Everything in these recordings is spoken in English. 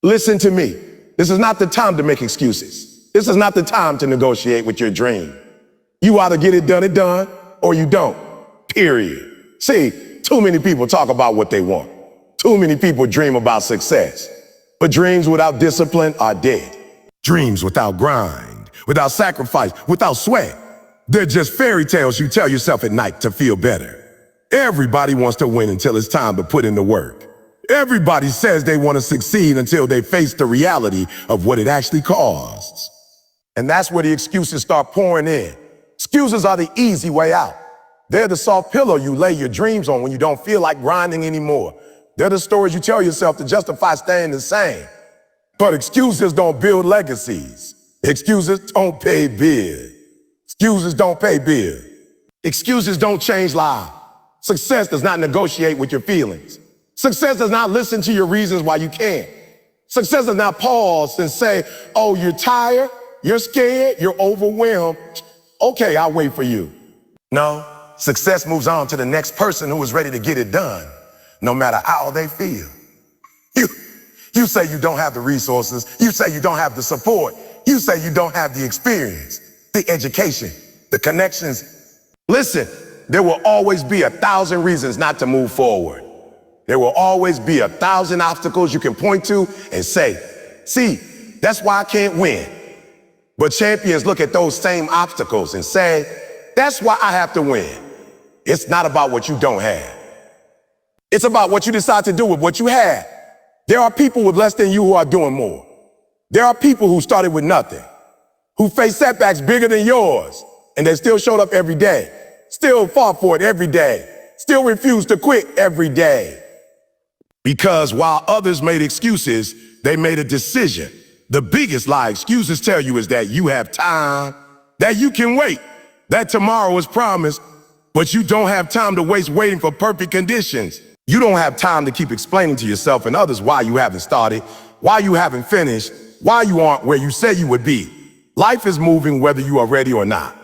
Listen to me. This is not the time to make excuses. This is not the time to negotiate with your dream. You either get it done, or you don't. Period. See, too many people talk about what they want. Too many people dream about success. But dreams without discipline are dead. Dreams without grind, without sacrifice, without sweat, they're just fairy tales you tell yourself at night to feel better. Everybody wants to win until it's time to put in the work. Everybody says they want to succeed until they face the reality of what it actually costs. And that's where the excuses start pouring in. Excuses are the easy way out. They're the soft pillow you lay your dreams on when you don't feel like grinding anymore. They're the stories you tell yourself to justify staying the same. But excuses don't build legacies. Excuses don't pay bills. Excuses don't pay bills. Excuses don't change lives. Success does not negotiate with your feelings. Success does not listen to your reasons why you can't. Success does not pause and say, oh, you're tired, you're scared, you're overwhelmed. Okay, I'll wait for you. No, success moves on to the next person who is ready to get it done, no matter how they feel. You say you don't have the resources. You say you don't have the support. You say you don't have the experience, the education, the connections. Listen, there will always be 1,000 reasons not to move forward. There will always be 1,000 obstacles you can point to and say, see, that's why I can't win. But champions look at those same obstacles and say, that's why I have to win. It's not about what you don't have. It's about what you decide to do with what you have. There are people with less than you who are doing more. There are people who started with nothing, who face setbacks bigger than yours, and they still showed up every day, still fought for it every day, still refused to quit every day. Because while others made excuses, they made a decision. The biggest lie excuses tell you is that you have time, that you can wait, that tomorrow is promised, but you don't have time to waste waiting for perfect conditions. You don't have time to keep explaining to yourself and others why you haven't started, why you haven't finished, why you aren't where you said you would be. Life is moving whether you are ready or not.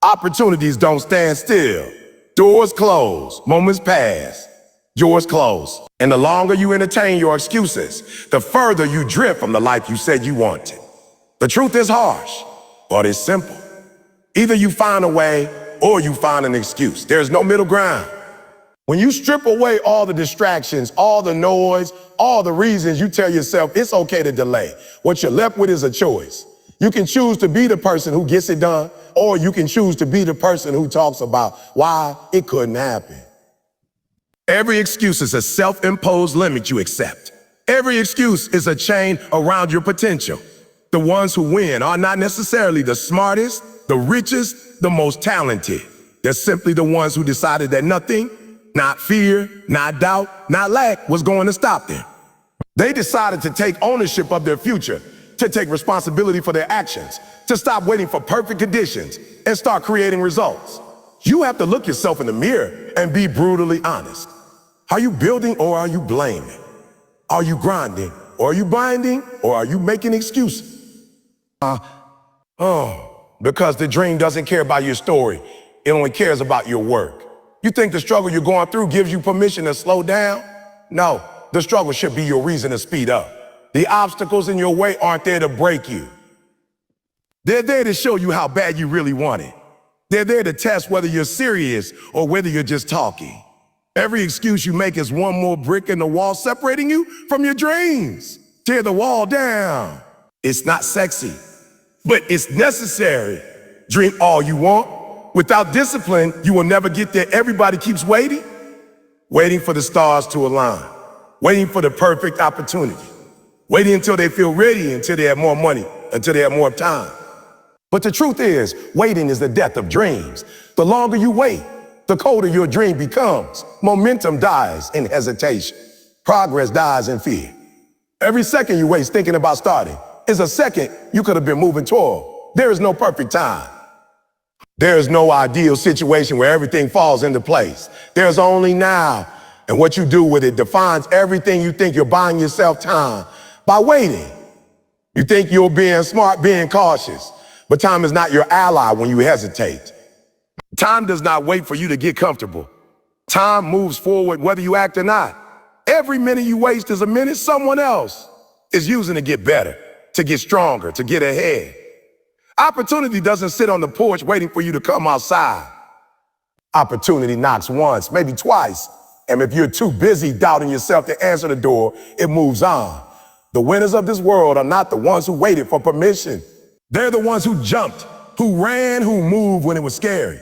Opportunities don't stand still. Doors close, moments pass, yours close. And the longer you entertain your excuses, the further you drift from the life you said you wanted. The truth is harsh, but it's simple. Either you find a way or you find an excuse. There's no middle ground. When you strip away all the distractions, all the noise, all the reasons, you tell yourself it's okay to delay. What you're left with is a choice. You can choose to be the person who gets it done, or you can choose to be the person who talks about why it couldn't happen. Every excuse is a self-imposed limit you accept. Every excuse is a chain around your potential. The ones who win are not necessarily the smartest, the richest, the most talented. They're simply the ones who decided that nothing, not fear, not doubt, not lack, was going to stop them. They decided to take ownership of their future, to take responsibility for their actions, to stop waiting for perfect conditions and start creating results. You have to look yourself in the mirror and be brutally honest. Are you building or are you blaming? Are you grinding or are you binding or are you making excuses? Because the dream doesn't care about your story. It only cares about your work. You think the struggle you're going through gives you permission to slow down? No, the struggle should be your reason to speed up. The obstacles in your way aren't there to break you. They're there to show you how bad you really want it. They're there to test whether you're serious or whether you're just talking. Every excuse you make is one more brick in the wall separating you from your dreams. Tear the wall down. It's not sexy, but it's necessary. Dream all you want. Without discipline, you will never get there. Everybody keeps waiting for the stars to align, waiting for the perfect opportunity, waiting until they feel ready, until they have more money, until they have more time. But the truth is, waiting is the death of dreams. The longer you wait, the colder your dream becomes. Momentum dies in hesitation. Progress dies in fear. Every second you waste thinking about starting is a second you could have been moving toward. There is no perfect time. There is no ideal situation where everything falls into place. There's only now. And what you do with it defines everything. You think you're buying yourself time by waiting. You think you're being smart, being cautious. But time is not your ally when you hesitate. Time does not wait for you to get comfortable. Time moves forward whether you act or not. Every minute you waste is a minute someone else It's using to get better, to get stronger, to get ahead. Opportunity doesn't sit on the porch waiting for you to come outside. Opportunity knocks once, maybe twice. And if you're too busy doubting yourself to answer the door, it moves on. The winners of this world are not the ones who waited for permission. They're the ones who jumped, who ran, who moved when it was scary,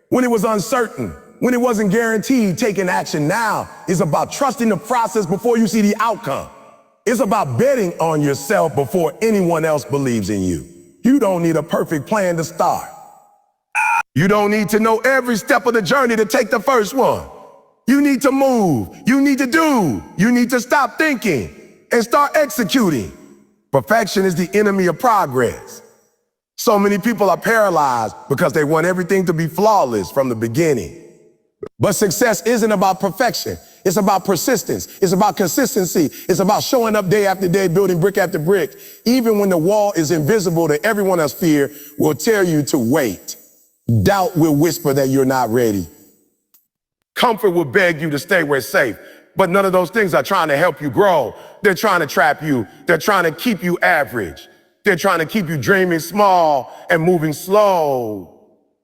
when it was uncertain, when it wasn't guaranteed. Taking action now is about trusting the process before you see the outcome. It's about betting on yourself before anyone else believes in you. You don't need a perfect plan to start. You don't need to know every step of the journey to take the first one. You need to move. You need to do. You need to stop thinking and start executing. Perfection is the enemy of progress. So many people are paralyzed because they want everything to be flawless from the beginning. But success isn't about perfection. It's about persistence. It's about consistency. It's about showing up day after day, building brick after brick. Even when the wall is invisible to everyone else, fear will tell you to wait. Doubt will whisper that you're not ready. Comfort will beg you to stay where it's safe. But none of those things are trying to help you grow. They're trying to trap you. They're trying to keep you average. They're trying to keep you dreaming small and moving slow.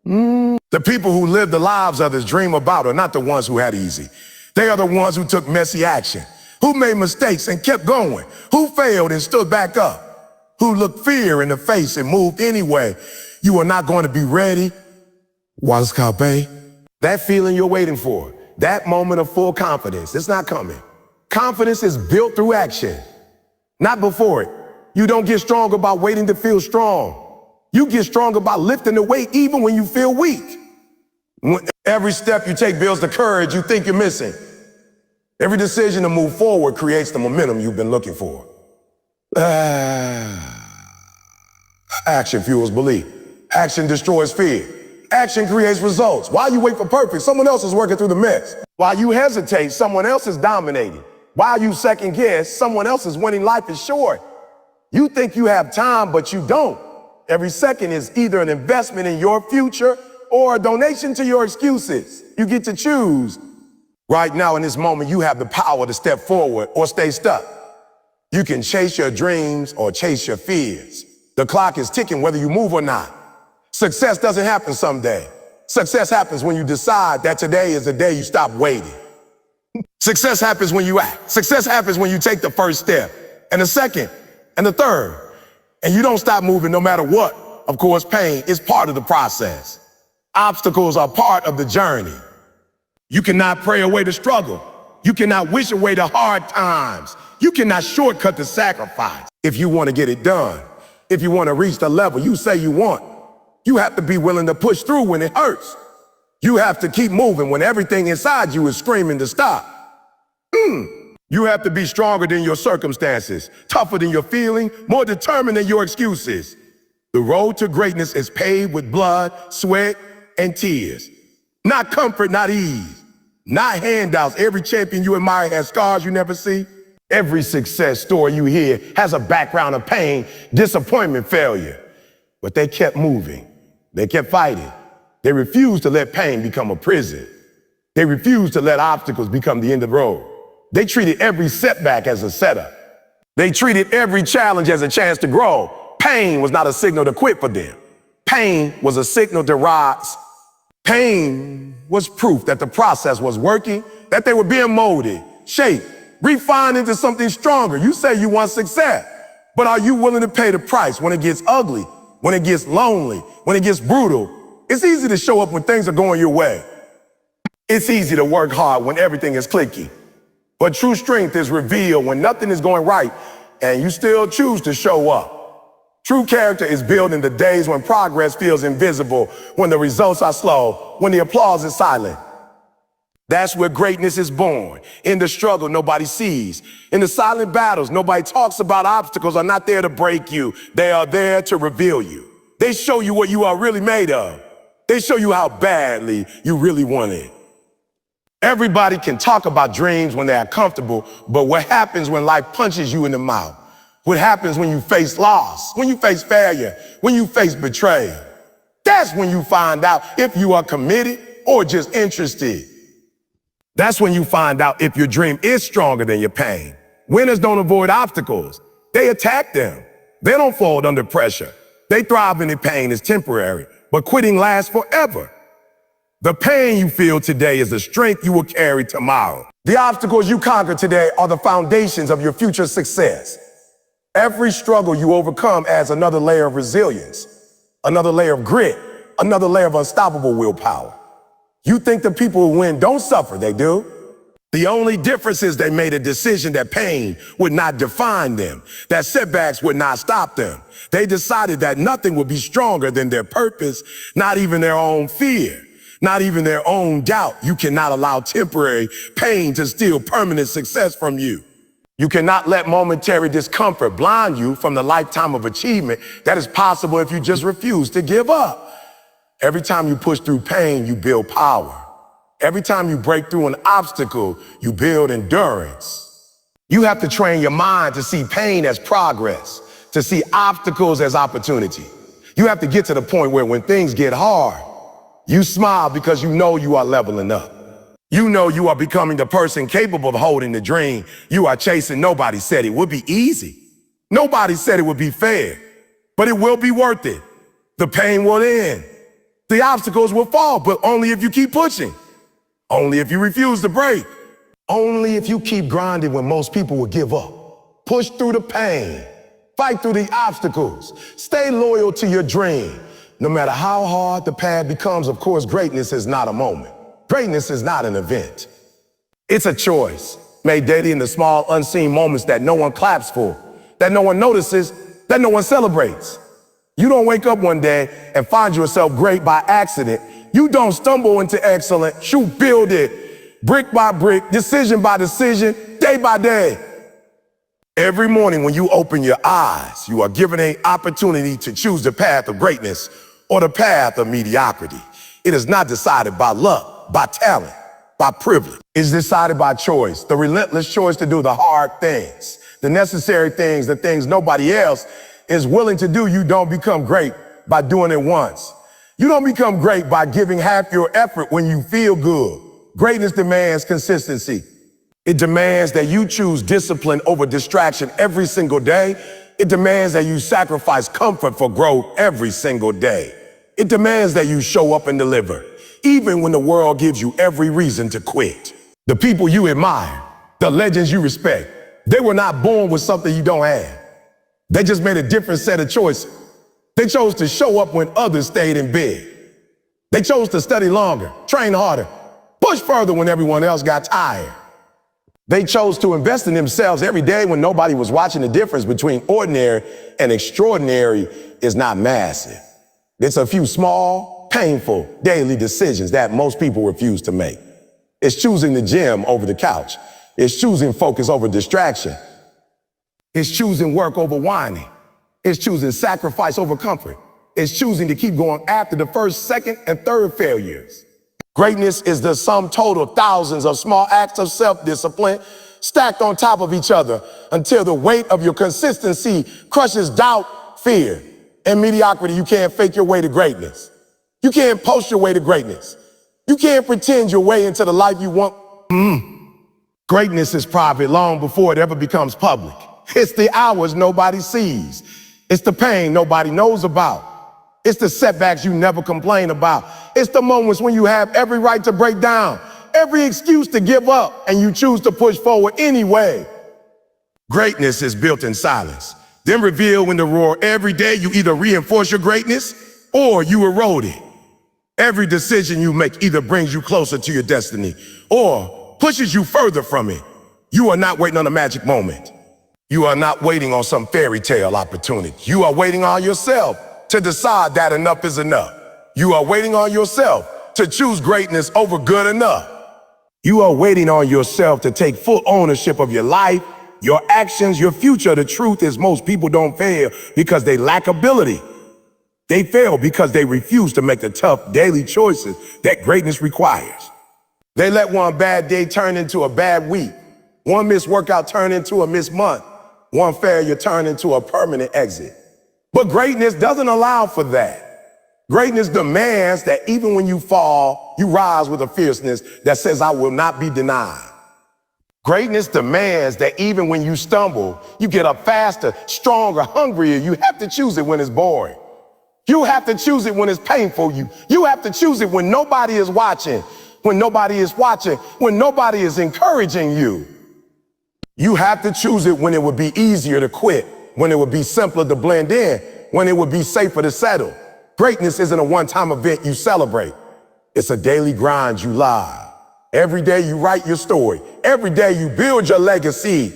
The people who live the lives others dream about are not the ones who had easy. They are the ones who took messy action, who made mistakes and kept going, who failed and stood back up, who looked fear in the face and moved anyway. You are not going to be ready. Waskape. That feeling you're waiting for, that moment of full confidence, it's not coming. Confidence is built through action, not before it. You don't get stronger by waiting to feel strong. You get stronger by lifting the weight even when you feel weak. Every step you take builds the courage you think you're missing. Every decision to move forward creates the momentum you've been looking for. Action fuels belief. Action destroys fear. Action creates results. While you wait for perfect, someone else is working through the mess. While you hesitate, someone else is dominating. While you second guess, someone else is winning. Life is short. You think you have time, but you don't. Every second is either an investment in your future or a donation to your excuses. You get to choose. Right now in this moment, you have the power to step forward or stay stuck. You can chase your dreams or chase your fears. The clock is ticking whether you move or not. Success doesn't happen someday. Success happens when you decide that today is the day you stop waiting. Success happens when you act. Success happens when you take the first step, and the second, and the third. And you don't stop moving no matter what. Of course, pain is part of the process. Obstacles are part of the journey. You cannot pray away the struggle. You cannot wish away the hard times. You cannot shortcut the sacrifice. If you want to get it done, if you want to reach the level you say you want, you have to be willing to push through when it hurts. You have to keep moving when everything inside you is screaming to stop. You have to be stronger than your circumstances, tougher than your feeling, more determined than your excuses. The road to greatness is paved with blood, sweat, and tears. Not comfort, not ease, not handouts. Every champion you admire has scars you never see. Every success story you hear has a background of pain, disappointment, failure. But they kept moving. They kept fighting. They refused to let pain become a prison. They refused to let obstacles become the end of the road. They treated every setback as a setup. They treated every challenge as a chance to grow. Pain was not a signal to quit for them. Pain was a signal to rise. Pain was proof that the process was working, that they were being molded, shaped, refined into something stronger. You say you want success, but are you willing to pay the price when it gets ugly, when it gets lonely, when it gets brutal? It's easy to show up when things are going your way. It's easy to work hard when everything is clicking. But true strength is revealed when nothing is going right and you still choose to show up. True character is built in the days when progress feels invisible, when the results are slow, when the applause is silent. That's where greatness is born. In the struggle nobody sees. In the silent battles nobody talks about. Obstacles are not there to break you. They are there to reveal you. They show you what you are really made of. They show you how badly you really want it. Everybody can talk about dreams when they are comfortable, but what happens when life punches you in the mouth? What happens when you face loss, when you face failure, when you face betrayal? That's when you find out if you are committed or just interested. That's when you find out if your dream is stronger than your pain. Winners don't avoid obstacles. They attack them. They don't fold under pressure. They thrive in the pain is temporary, but quitting lasts forever. The pain you feel today is the strength you will carry tomorrow. The obstacles you conquer today are the foundations of your future success. Every struggle you overcome adds another layer of resilience, another layer of grit, another layer of unstoppable willpower. You think the people who win don't suffer, they do. The only difference is they made a decision that pain would not define them, that setbacks would not stop them. They decided that nothing would be stronger than their purpose, not even their own fear, not even their own doubt. You cannot allow temporary pain to steal permanent success from you. You cannot let momentary discomfort blind you from the lifetime of achievement that is possible if you just refuse to give up. Every time you push through pain, you build power. Every time you break through an obstacle, you build endurance. You have to train your mind to see pain as progress, to see obstacles as opportunity. You have to get to the point where when things get hard, you smile because you know you are leveling up. You know you are becoming the person capable of holding the dream you are chasing. Nobody said it would be easy. Nobody said it would be fair, but it will be worth it. The pain will end. The obstacles will fall, but only if you keep pushing. Only if you refuse to break. Only if you keep grinding when most people will give up. Push through the pain. Fight through the obstacles. Stay loyal to your dream. No matter how hard the path becomes, of course, greatness is not a moment. Greatness is not an event. It's a choice made daily in the small, unseen moments that no one claps for, that no one notices, that no one celebrates. You don't wake up one day and find yourself great by accident. You don't stumble into excellence. You build it brick by brick, decision by decision, day by day. Every morning when you open your eyes, you are given an opportunity to choose the path of greatness or the path of mediocrity. It is not decided by luck, by talent, by privilege. It's decided by choice, the relentless choice to do the hard things, the necessary things, the things nobody else is willing to do. You don't become great by doing it once. You don't become great by giving half your effort when you feel good. Greatness demands consistency. It demands that you choose discipline over distraction every single day. It demands that you sacrifice comfort for growth every single day. It demands that you show up and deliver, even when the world gives you every reason to quit. The people you admire, the legends you respect, they were not born with something you don't have. They just made a different set of choices. They chose to show up when others stayed in bed. They chose to study longer, train harder, push further when everyone else got tired. They chose to invest in themselves every day when nobody was watching. The difference between ordinary and extraordinary is not massive. It's a few small, painful, daily decisions that most people refuse to make. It's choosing the gym over the couch. It's choosing focus over distraction. It's choosing work over whining. It's choosing sacrifice over comfort. It's choosing to keep going after the first, second, and third failures. Greatness is the sum total of thousands of small acts of self-discipline stacked on top of each other until the weight of your consistency crushes doubt, fear, and mediocrity. You can't fake your way to greatness. You can't post your way to greatness. You can't pretend your way into the life you want. Greatness is private long before it ever becomes public. It's the hours nobody sees. It's the pain nobody knows about. It's the setbacks you never complain about. It's the moments when you have every right to break down, every excuse to give up, and you choose to push forward anyway. Greatness is built in silence, then revealed in the roar. Every day you either reinforce your greatness or you erode it. Every decision you make either brings you closer to your destiny or pushes you further from it. You are not waiting on a magic moment. You are not waiting on some fairy tale opportunity. You are waiting on yourself to decide that enough is enough. You are waiting on yourself to choose greatness over good enough. You are waiting on yourself to take full ownership of your life, your actions, your future. The truth is most people don't fail because they lack ability. They fail because they refuse to make the tough daily choices that greatness requires. They let one bad day turn into a bad week, one missed workout turn into a missed month, one failure turn into a permanent exit. But greatness doesn't allow for that. Greatness demands that even when you fall, you rise with a fierceness that says, I will not be denied. Greatness demands that even when you stumble, you get up faster, stronger, hungrier. You have to choose it when it's boring. You have to choose it when it's painful. You have to choose it when nobody is watching, when nobody is encouraging you. You have to choose it when it would be easier to quit, when it would be simpler to blend in, when it would be safer to settle. Greatness isn't a one-time event you celebrate. It's a daily grind you live. Every day you write your story. Every day you build your legacy.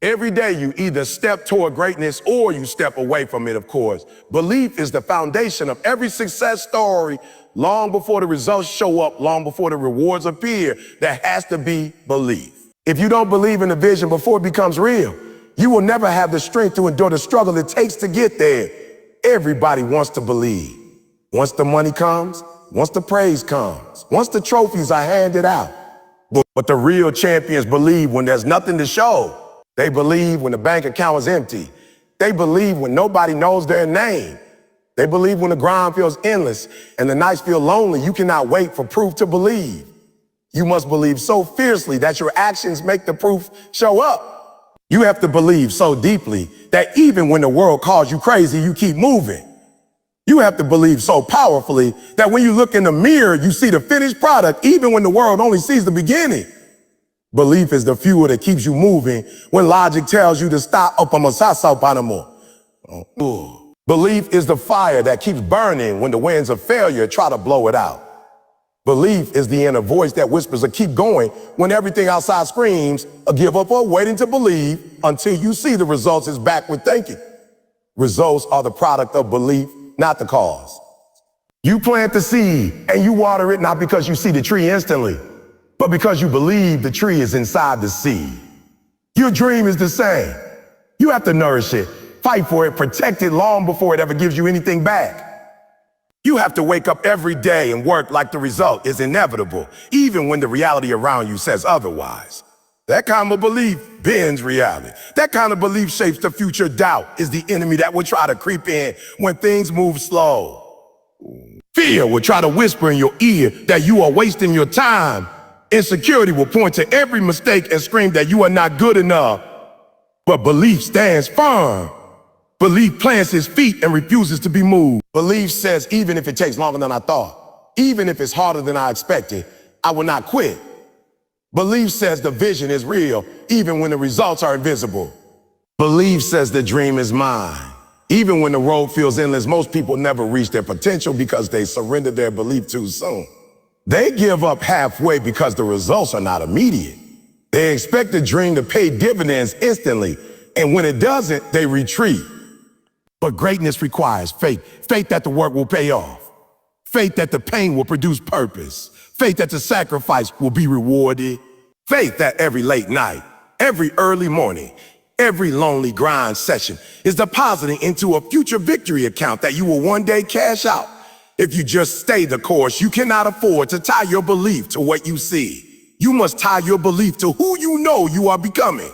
Every day you either step toward greatness or you step away from it, of course. Belief is the foundation of every success story. Long before the results show up, long before the rewards appear, there has to be belief. If you don't believe in the vision before it becomes real, you will never have the strength to endure the struggle it takes to get there. Everybody wants to believe. Once the money comes, once the praise comes, once the trophies are handed out. But the real champions believe when there's nothing to show. They believe when the bank account is empty. They believe when nobody knows their name. They believe when the grind feels endless and the nights feel lonely. You cannot wait for proof to believe. You must believe so fiercely that your actions make the proof show up. You have to believe so deeply that even when the world calls you crazy, you keep moving. You have to believe so powerfully that when you look in the mirror, you see the finished product, even when the world only sees the beginning. Belief is the fuel that keeps you moving when logic tells you to stop. Belief is the fire that keeps burning when the winds of failure try to blow it out. Belief is the inner voice that whispers to keep going when everything outside screams a give up or waiting to believe until you see the results is backward thinking. Results are the product of belief, not the cause. You plant the seed and you water it not because you see the tree instantly, but because you believe the tree is inside the seed. Your dream is the same. You have to nourish it, fight for it, protect it long before it ever gives you anything back. You have to wake up every day and work like the result is inevitable, even when the reality around you says otherwise. That kind of belief bends reality. That kind of belief shapes the future. Doubt is the enemy that will try to creep in when things move slow. Fear will try to whisper in your ear that you are wasting your time. Insecurity will point to every mistake and scream that you are not good enough. But belief stands firm. Belief plants his feet and refuses to be moved. Belief says, even if it takes longer than I thought, even if it's harder than I expected, I will not quit. Belief says the vision is real, even when the results are invisible. Belief says the dream is mine. Even when the road feels endless, most people never reach their potential because they surrender their belief too soon. They give up halfway because the results are not immediate. They expect the dream to pay dividends instantly, and when it doesn't, they retreat. But greatness requires faith. Faith that the work will pay off. Faith that the pain will produce purpose. Faith that the sacrifice will be rewarded. Faith that every late night, every early morning, every lonely grind session is depositing into a future victory account that you will one day cash out. If you just stay the course, you cannot afford to tie your belief to what you see. You must tie your belief to who you know you are becoming.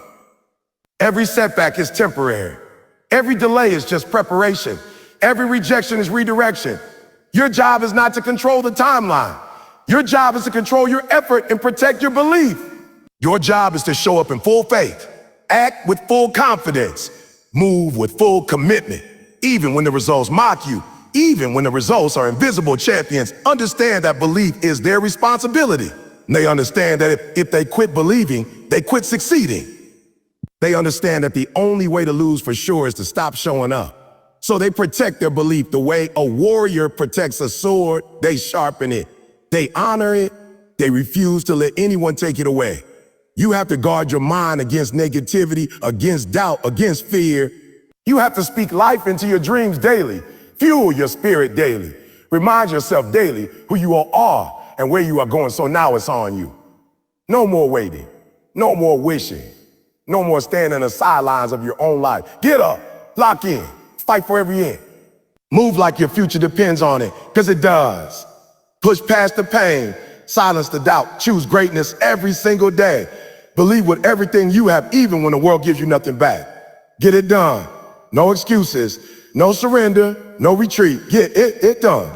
Every setback is temporary. Every delay is just preparation. Every rejection is redirection. Your job is not to control the timeline. Your job is to control your effort and protect your belief. Your job is to show up in full faith, act with full confidence, move with full commitment, even when the results mock you, even when the results are invisible. Champions understand that belief is their responsibility. They understand that if they quit believing, they quit succeeding. They understand that the only way to lose for sure is to stop showing up. So they protect their belief the way a warrior protects a sword. They sharpen it. They honor it. They refuse to let anyone take it away. You have to guard your mind against negativity, against doubt, against fear. You have to speak life into your dreams daily. Fuel your spirit daily. Remind yourself daily who you all are and where you are going. So now it's on you. No more waiting. No more wishing. No more standing on the sidelines of your own life. Get up, lock in, fight for every end. Move like your future depends on it, because it does. Push past the pain, silence the doubt, choose greatness every single day. Believe with everything you have, even when the world gives you nothing back. Get it done. No excuses, no surrender, no retreat. Get it done.